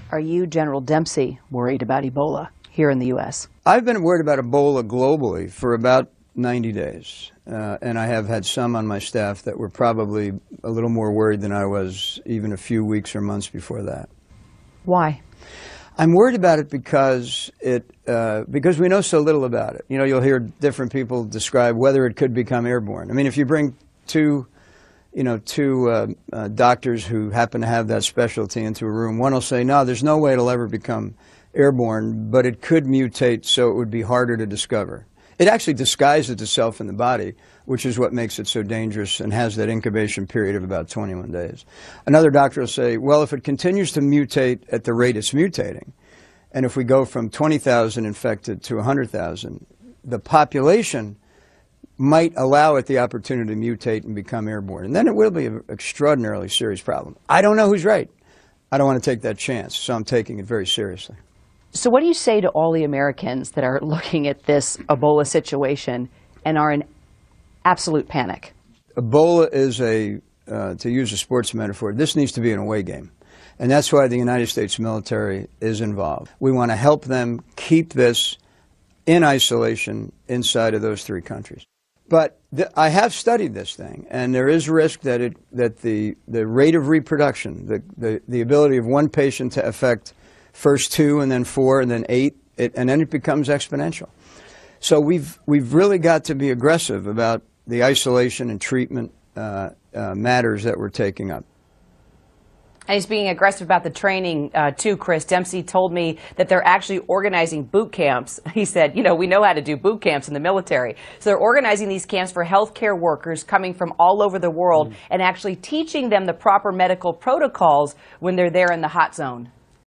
Are you, General Dempsey, worried about Ebola here in the U.S.? I've been worried about Ebola globally for about 90 days. And I have had some on my staff that were probably a little more worried than I was even a few weeks or months before that. Why? I'm worried about it because we know so little about it. You know, you'll hear different people describe whether it could become airborne. I mean, if you bring two doctors who happen to have that specialty into a room, one will say, no, there's no way it'll ever become airborne, but it could mutate so it would be harder to discover. It actually disguises itself in the body, which is what makes it so dangerous and has that incubation period of about 21 days. Another doctor will say, well, if it continues to mutate at the rate it's mutating, and if we go from 20,000 infected to 100,000, the population might allow it the opportunity to mutate and become airborne. And then it will be an extraordinarily serious problem. I don't know who's right. I don't want to take that chance, so I'm taking it very seriously. So what do you say to all the Americans that are looking at this Ebola situation and are in absolute panic? Ebola is to use a sports metaphor, this needs to be an away game. And that's why the United States military is involved. We want to help them keep this in isolation inside of those three countries. But I have studied this thing, and there is risk that the rate of reproduction, the ability of one patient to affect first 2 and then 4 and then 8, and then it becomes exponential. So we've really got to be aggressive about the isolation and treatment matters that we're taking up. And he's being aggressive about the training, too, Chris. Dempsey told me that they're actually organizing boot camps. He said, you know, we know how to do boot camps in the military. So they're organizing these camps for healthcare workers coming from all over the world and actually teaching them the proper medical protocols when they're there in the hot zone.